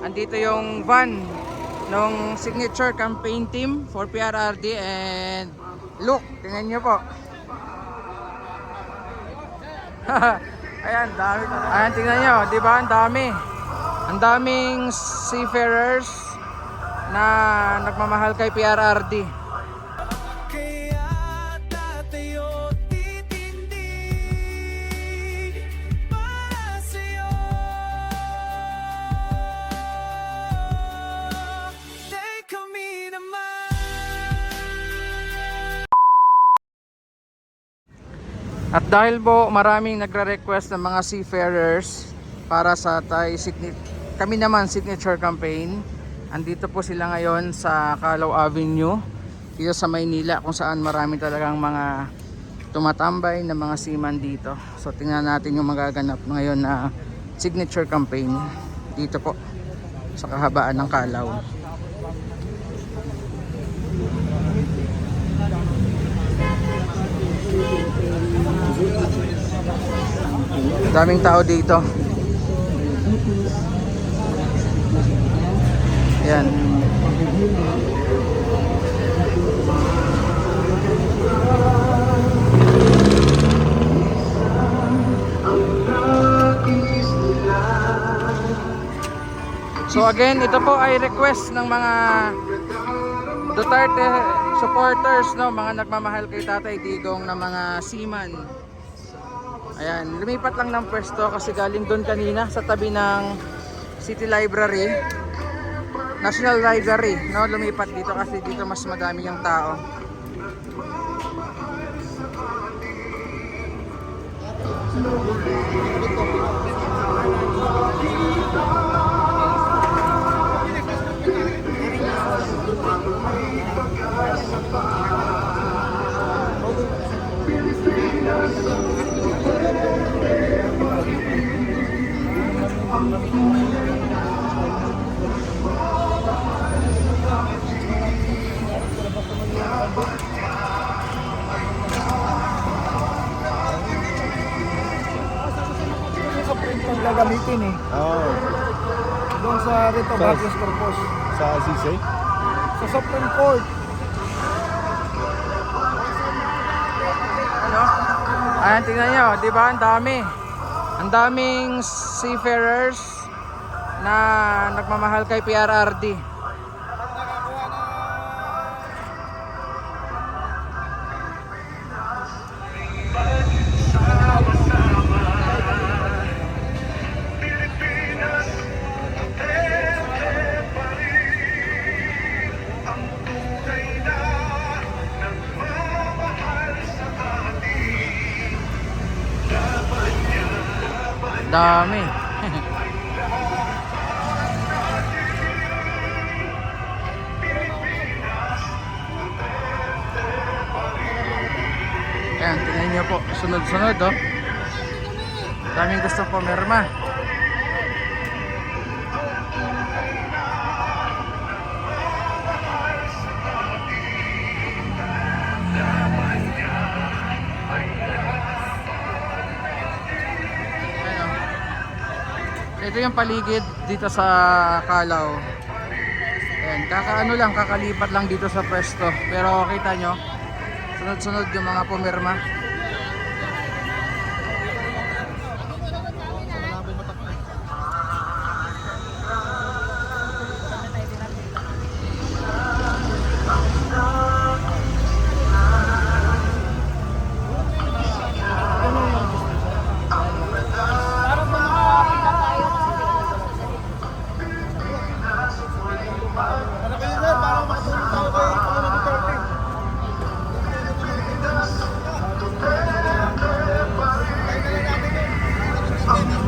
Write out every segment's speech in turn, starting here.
andito yung van ng signature campaign team for PRRD. And look, tingnan nyo po. Ayan, dami. Ayan, tingnan nyo, di ba? Ang dami. Ang daming seafarers na nagmamahal kay PRRD. Kaya tatayo titindig para sa'yo. Dahil kami naman. At dahil po maraming nagre-request ng mga seafarers para sa kami naman signature campaign, andito po sila ngayon sa Calao Avenue dito sa Maynila, kung saan marami talagang mga tumatambay na mga seaman dito. So tingnan natin yung magaganap ngayon na signature campaign dito po sa kahabaan ng Calao. Daming tao dito. Yan. So again, ito po ay request ng mga Duterte supporters, no, mga nagmamahal kay Tatay Digong na mga seaman. Ayan, lumipat lang ng pwesto kasi galing doon kanina sa tabi ng City Library, National Library, no, lumipat dito kasi dito mas madami yung tao. Sa print pang gagamitin eh. Oh, Doon sa Rito Backers Purpose. sa Sisay? Sa Supreme Court. Ano? Ayan, tingnan nyo, di ba? Ang dami. Ang daming seafarers na nagmamahal kay PRRD. Dami. Ayan, tingnan nyo po, sunod-sunod, oh. Daming gustong pumirma. Ito yung paligid dito sa Calao. Ayan, kakalipat lang dito sa pwesto. Pero kita nyo, sunod-sunod yung mga pumirma.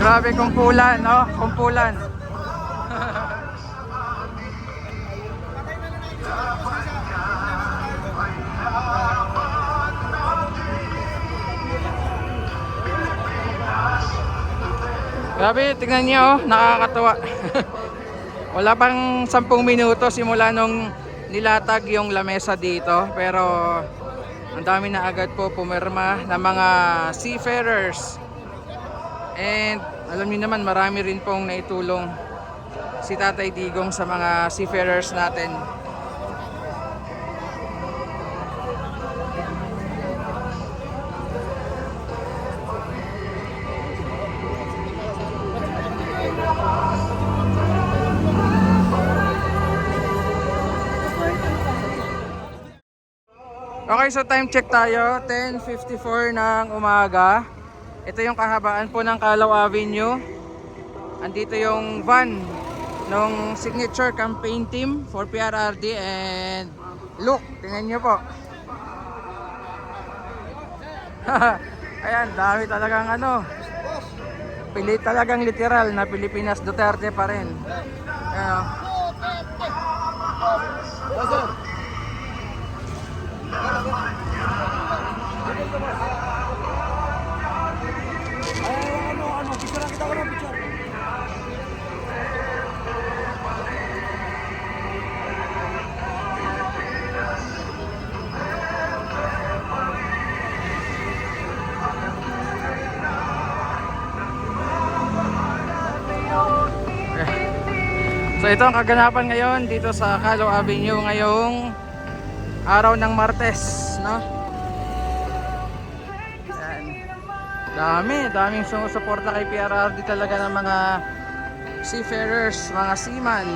Grabe kumpulan, no? Kumpulan. Grabe, tingnan niyo, oh, nakakatuwa. Wala pang 10 minuto simula nung nilatag yung lamesa dito, pero ang dami na agad po pumirma ng mga seafarers. And alam niyo naman, marami rin pong naitulong si Tatay Digong sa mga seafarers natin. Okay, so time check tayo, 10:54 ng umaga. Ito yung kahabaan po ng Calao Avenue. Andito yung van ng signature campaign team for PRRD and look, tingnan nyo po. Ayan, dami talagang ano. Pili talagang literal na Pilipinas Duterte pa rin. Ayan, oh. Picture kita ko ng picture. So ito ang kaganapan ngayon dito sa Calao Avenue ngayong araw ng Martes, no? Yan. Daming sumusuporta kay PRRD talaga ng mga seafarers, mga seaman.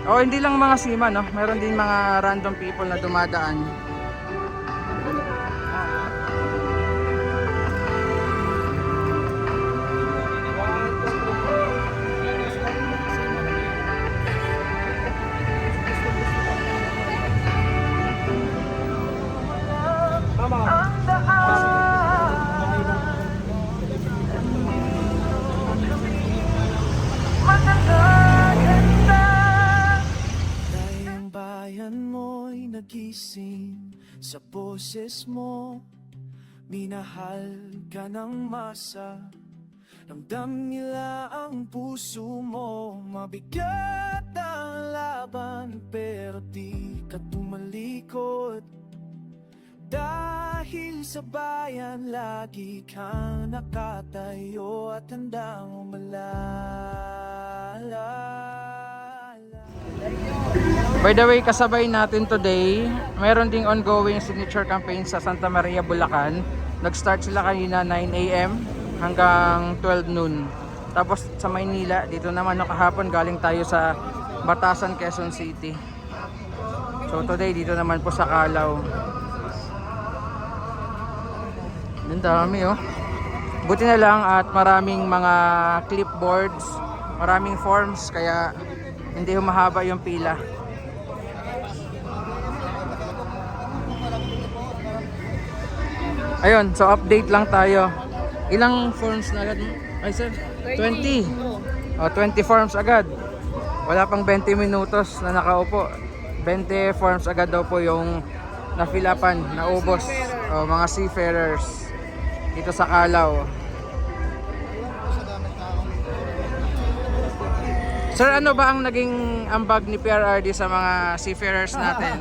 O hindi lang mga seaman, no? Meron din mga random people na dumadaan. Dahil bayan mo'y nagising sa boses mo. Minahal ka ng masa, ramdam nila ang puso mo. Mabigat ang laban pero di ka tumalikod. Dahil sa bayan lagi kang nakatayo at handang umalala. By the way, kasabay natin today, meron ding ongoing signature campaign sa Santa Maria, Bulacan. Nag-start sila kanina 9 AM hanggang 12 noon. Tapos sa Maynila, dito naman no, kahapon galing tayo sa Batasan, Quezon City. So today, dito naman po sa Calao. Ang dami oh. Buti na lang at maraming mga clipboards, maraming forms kaya hindi humahaba yung pila. Ayun, so update lang tayo. Ilang forms na agad? Ay sir, 20. Oh, 20 forms agad. Wala pang 20 minutos na nakaupo. 20 forms agad daw po yung nafilapan, naubos. Oh, mga seafarers dito sa Calao. Sir, ano ba ang naging ambag ni PRRD sa mga seafarers natin?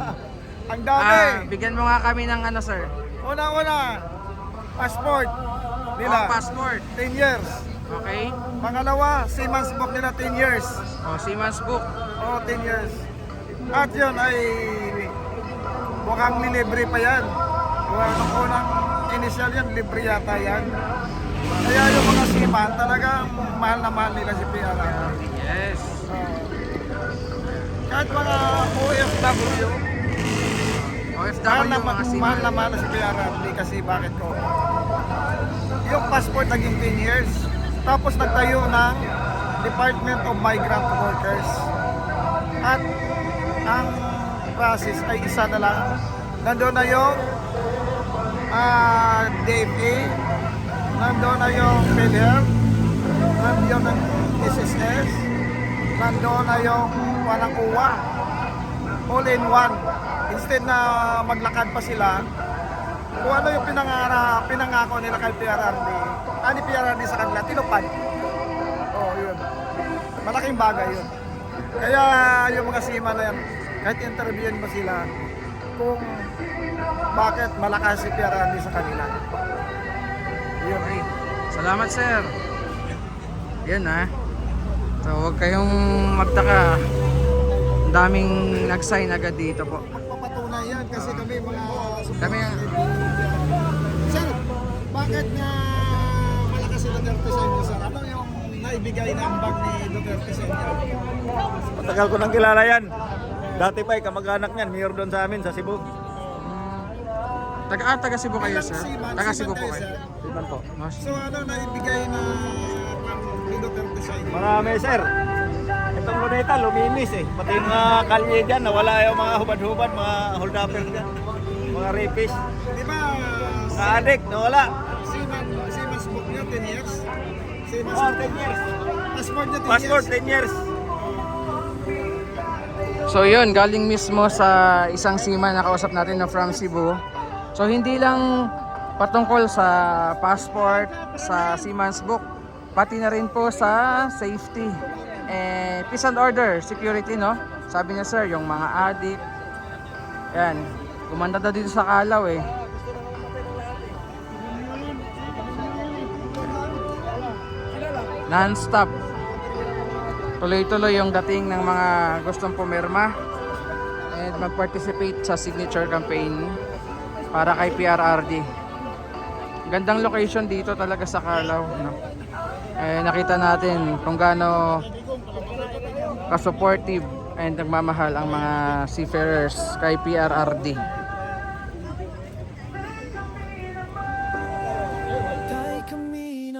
Ang dami. Bigyan mo nga kami ng ano, sir. Una-una, passport nila. Oh, passport. 10 years. Okay. Pangalawa, seaman's book nila 10 years. Oh, Seaman's Book. Oo, 10 years. At yun ay mukhang nilibre pa yan. Nung unang initial yan, libre yata yan. Kaya yung mga seaman talagang mahal na mahal nila si PRRD. Yes. Kahit mga OFW, OFW, mga seaman. mahal na mahal na si PRRD kasi bakit ko? Yung passport naging 10 years. Tapos nagtayo ng Department of Migrant Workers. At ang process ay isa na lang. Nandoon na yung DFA, nandoon na yung PhilHealth, nandoon na SSS, nandoon na yung walang uwa. All in one. Instead na maglakad pa sila, kung ano yung pinangako nila kay PRRD, ani PRRD sa kanila, tinupad. Oh, yun. Malaking bagay yun. Kaya yung mga seaman na yan, kahit interviewin mo sila, kung bakit malakas si PRRD sa kanila. Yun. Salamat, sir. Yan So huwag kayong magtaka. Ang daming nag-sign agad dito po. Magpapatunay yan kasi kami mga Kami ang Sir, bakit nga malakas si Duterte sa inyo, sir? Ano yung naibigay na ambag ni Duterte sa inyo? Matagal ko nang kilala yan. Dati pa kamag-anak niyan, mayor doon sa amin sa Cebu. taga Cebu kayo, sir? Taga Cebu po kayo. Siman po. Oh, So ano naibigay na ni Duterte sa inyo? Marami sir. Itong Luneta, luminis eh. Pati yung mga kalye dyan, nawala yung mga hubad-hubad, mga hold-upper dyan. Mga rapist, Di ba mga adik, nawala. Siemens book niyo 10 years? Siemens Oh, 10 years. passport niyo 10 Passport, years? 10 years. So yun, galing mismo sa isang seaman na kausap natin na from Cebu. So hindi lang patungkol sa passport, sa seaman's book, pati na rin po sa safety. Peace and order, security, no? Sabi niya, sir, yung mga adik, yan, kumanda daw dito sa Kalaw eh. Non-stop. Tuloy-tuloy yung dating ng mga gustong pumirma and mag-participate sa signature campaign para kay PRRD. Gandang location dito talaga sa Carlaw, no? Nakita natin kung gaano ka-supportive and nagmamahal ang mga seafarers kay PRRD. Kay kami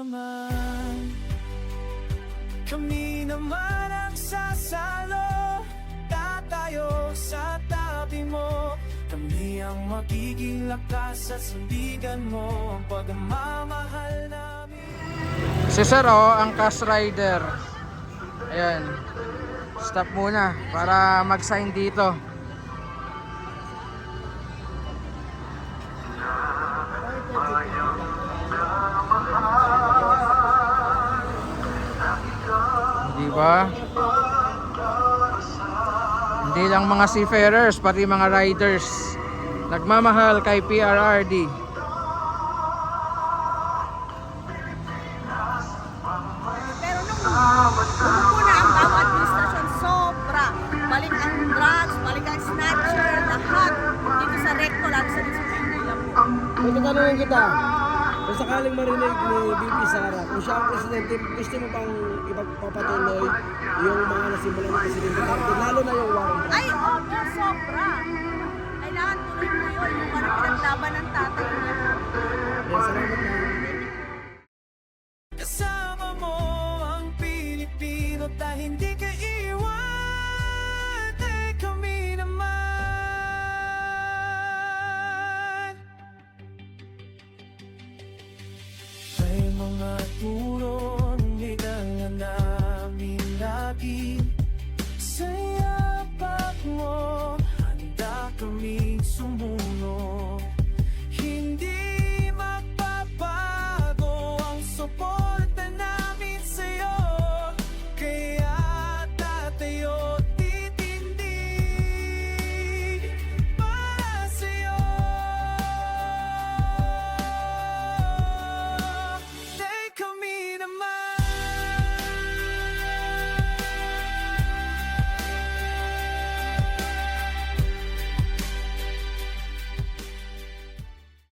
naman ang sasalo, tatayo sa tabi mo. Kami ang magiging lakas at sandigan mo, ang pagmamahal namin. Si Sir, ang cash rider. Ayan. Stop muna para mag-sign dito. Di ba? Hindi lang mga seafarers, pati mga riders nagmamahal kay PRRD. Pero nung umupo na ang bagong administrasyon, sobra. Balik ang drugs, balik ang snatcher, lahat dito sa recto, lalo sa dito sa Manila po. Kung tatanungin kita, kung sakaling marinig ni BP Sara, kung siya ang presidente, gusto mo pang ipagpapatuloy yung mga nasimulan ng Presidente Duterte, lalo na yung war on drugs? Ay, opo, sobra. Kailangan tuloy-tuloy yung ano pinaglaban ng tatay niya. Yes, salamat na.